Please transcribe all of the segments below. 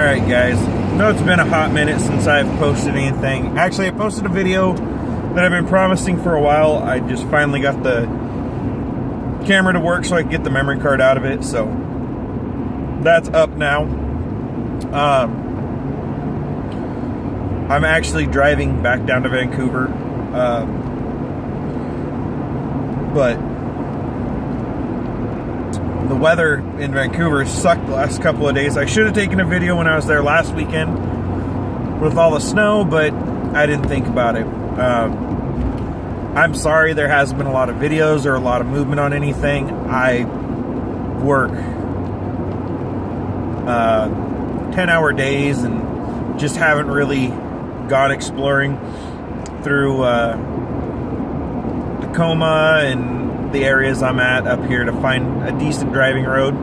Alright guys, I know it's been a hot minute since I've posted anything. Actually, I posted a video that I've been promising for a while. I just finally got the camera to work so I can get the memory card out of it, so that's up now. I'm actually driving back down to Vancouver, but the weather in Vancouver sucked the last couple of days. I should have taken a video when I was there last weekend with all the snow, but I didn't think about it. I'm sorry there hasn't been a lot of videos or a lot of movement on anything. I work 10-hour days and just haven't really gone exploring through Tacoma and the areas I'm at up here to find a decent driving road.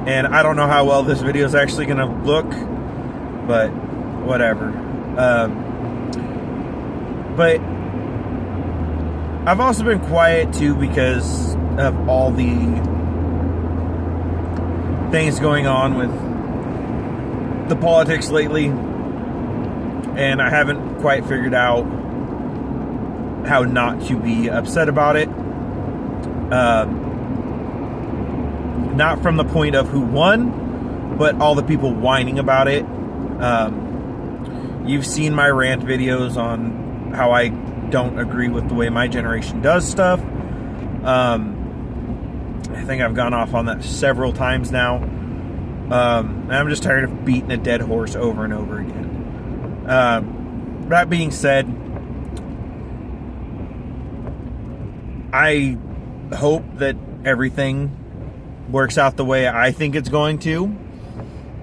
And I don't know how well this video is actually going to look, but whatever. But I've also been quiet too because of all the things going on with the politics lately, and I haven't quite figured out how not to be upset about it. Not from the point of who won, but all the people whining about it. You've seen my rant videos on how I don't agree with the way my generation does stuff. I think I've gone off on that several times now. And I'm just tired of beating a dead horse over and over again. That being said, I hope that everything works out the way I think it's going to.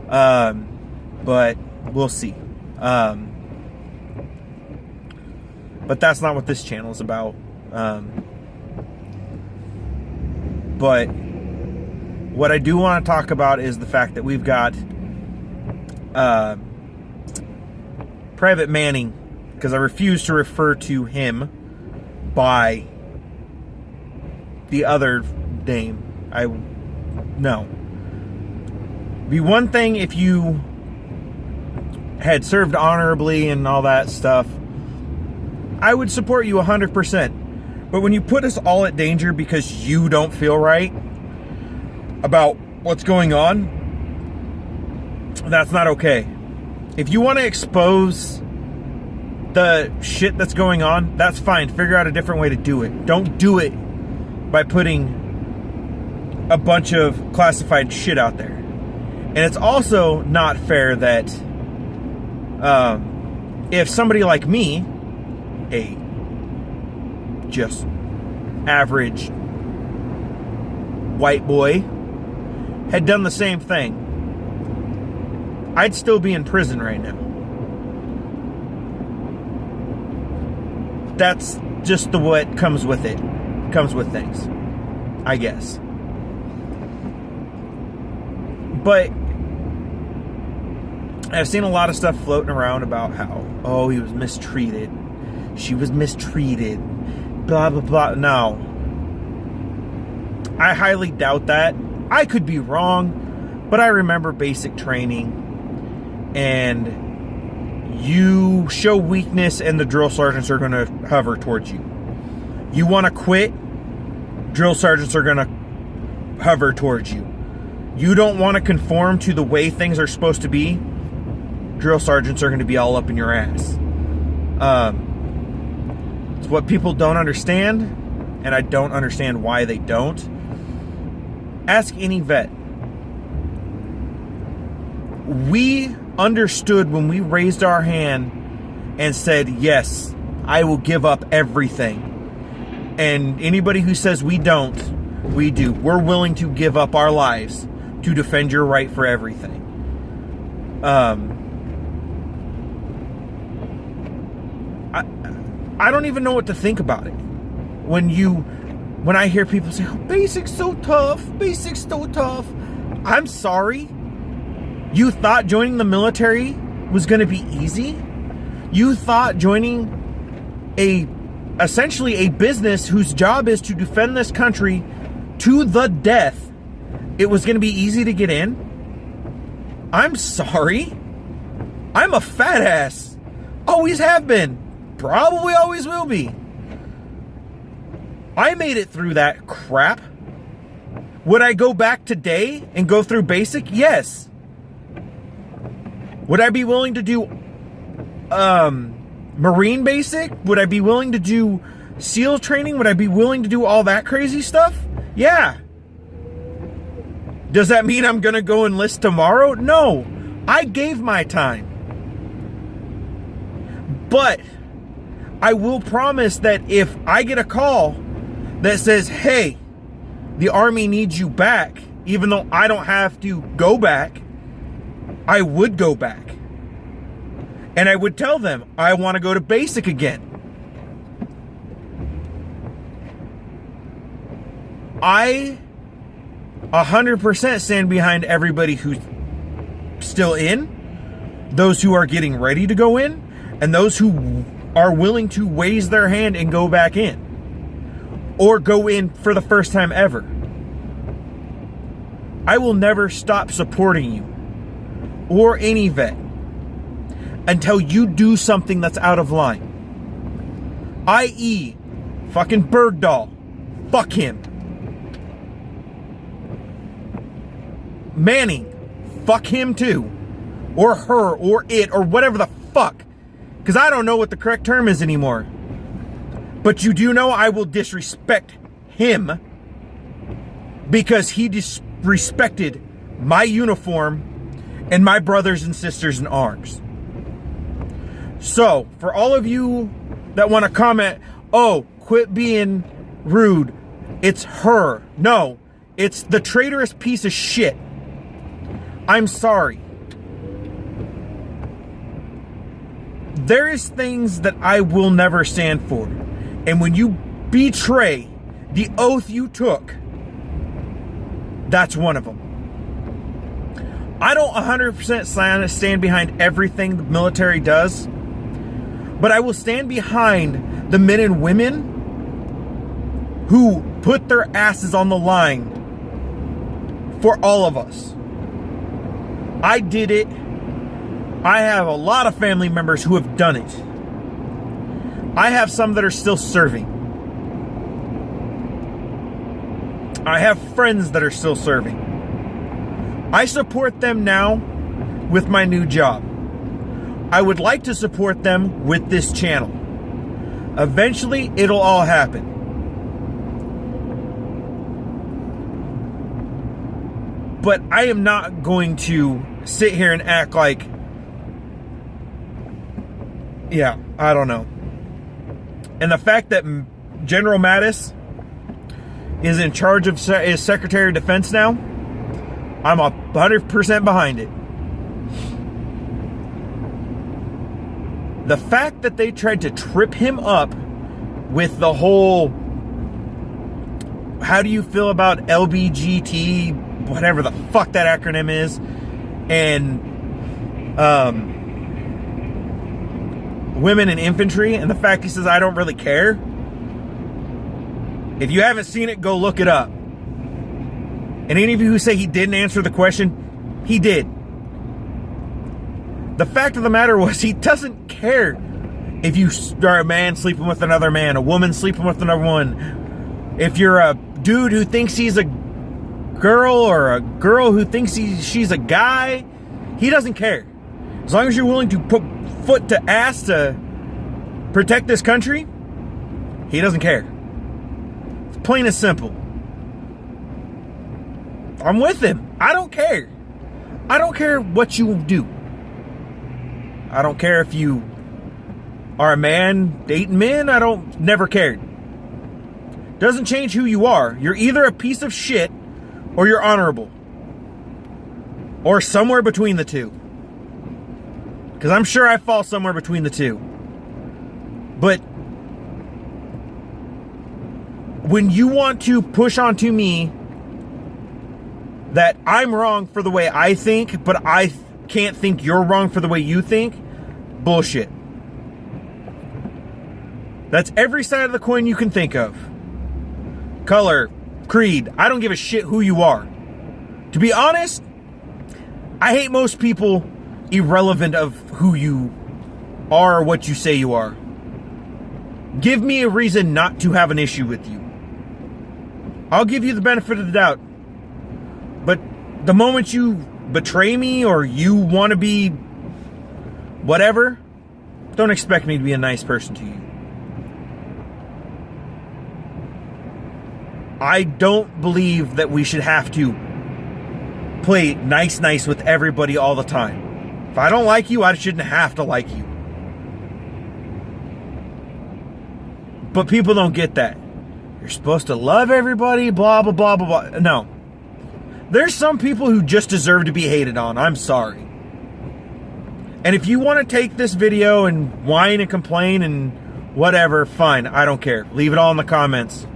But we'll see. But that's not what this channel is about. But what I do want to talk about is the fact that we've got Private Manning, because I refuse to refer to him by the other name. No. Be one thing if you had served honorably and all that stuff. I would support you 100%. But when you put us all at danger because you don't feel right about what's going on, that's not okay. If you want to expose the shit that's going on, that's fine. Figure out a different way to do it. Don't do it by putting a bunch of classified shit out there. And it's also not fair that if somebody like me, a just average white boy, had done the same thing, I'd still be in prison right now. That's just the what comes with it. Comes with things, I guess. But I've seen a lot of stuff floating around about how, oh, he was mistreated. She was mistreated. Blah, blah, blah. No. I highly doubt that. I could be wrong, but I remember basic training. And you show weakness and the drill sergeants are going to hover towards you. You want to quit, drill sergeants are going to hover towards you. You don't want to conform to the way things are supposed to be, drill sergeants are going to be all up in your ass. It's what people don't understand, and I don't understand why they don't. Ask any vet. We understood when we raised our hand and said, yes, I will give up everything. And anybody who says we don't, we do. We're willing to give up our lives to defend your right for everything. I don't even know what to think about it. When I hear people say, oh, basic's so tough, basic's so tough. I'm sorry. You thought joining the military was going to be easy? You thought joining essentially a business whose job is to defend this country to the death it was going to be easy to get in? I'm sorry. I'm a fat ass. Always have been. Probably always will be. I made it through that crap. Would I go back today and go through basic? Yes. Would I be willing to do Marine basic? Would I be willing to do SEAL training? Would I be willing to do all that crazy stuff? Yeah. Does that mean I'm going to go enlist tomorrow? No. I gave my time. But I will promise that if I get a call that says, hey, the Army needs you back, even though I don't have to go back, I would go back. And I would tell them, I want to go to basic again. I 100% stand behind everybody who's still in, those who are getting ready to go in, and those who are willing to raise their hand and go back in. Or go in for the first time ever. I will never stop supporting you or any vet until you do something that's out of line. I.e., fucking Bird Doll. Fuck him. Manning. Fuck him too. Or her, or it, or whatever the fuck. Because I don't know what the correct term is anymore. But you do know I will disrespect him because he disrespected my uniform and my brothers and sisters in arms. So, for all of you that want to comment, oh, quit being rude, it's her. No, it's the traitorous piece of shit. I'm sorry. There is things that I will never stand for. And when you betray the oath you took, that's one of them. I don't 100% stand behind everything the military does, but I will stand behind the men and women who put their asses on the line for all of us. I did it. I have a lot of family members who have done it. I have some that are still serving. I have friends that are still serving. I support them now with my new job. I would like to support them with this channel. Eventually, it'll all happen. But I am not going to sit here and act like, yeah, I don't know. And the fact that General Mattis is in charge of is Secretary of Defense now, I'm 100% behind it. The fact that they tried to trip him up with the whole, how do you feel about LBGT, whatever the fuck that acronym is, and women in infantry, and the fact he says, I don't really care. If you haven't seen it, go look it up. And any of you who say he didn't answer the question, he did. The fact of the matter was, he doesn't care if you are a man sleeping with another man, a woman sleeping with another woman. If you're a dude who thinks he's a girl, or a girl who thinks she's a guy, he doesn't care. As long as you're willing to put foot to ass to protect this country, he doesn't care. It's plain and simple. I'm with him. I don't care. I don't care what you do. I don't care if you are a man dating men. Never cared. Doesn't change who you are. You're either a piece of shit or you're honorable. Or somewhere between the two. Because I'm sure I fall somewhere between the two. But when you want to push onto me that I'm wrong for the way I think, but I can't think you're wrong for the way you think, bullshit. That's every side of the coin you can think of. Color, creed, I don't give a shit who you are. To be honest, I hate most people irrelevant of who you are or what you say you are. Give me a reason not to have an issue with you. I'll give you the benefit of the doubt. But the moment you betray me or you want to be whatever, don't expect me to be a nice person to you. I don't believe that we should have to play nice with everybody all the time. If I don't like you, I shouldn't have to like you. But people don't get that. You're supposed to love everybody, blah, blah, blah, blah, blah. No. There's some people who just deserve to be hated on. I'm sorry. And if you want to take this video and whine and complain and whatever, fine. I don't care. Leave it all in the comments.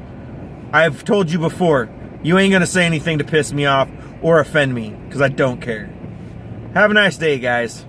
I've told you before, you ain't going to say anything to piss me off or offend me, because I don't care. Have a nice day, guys.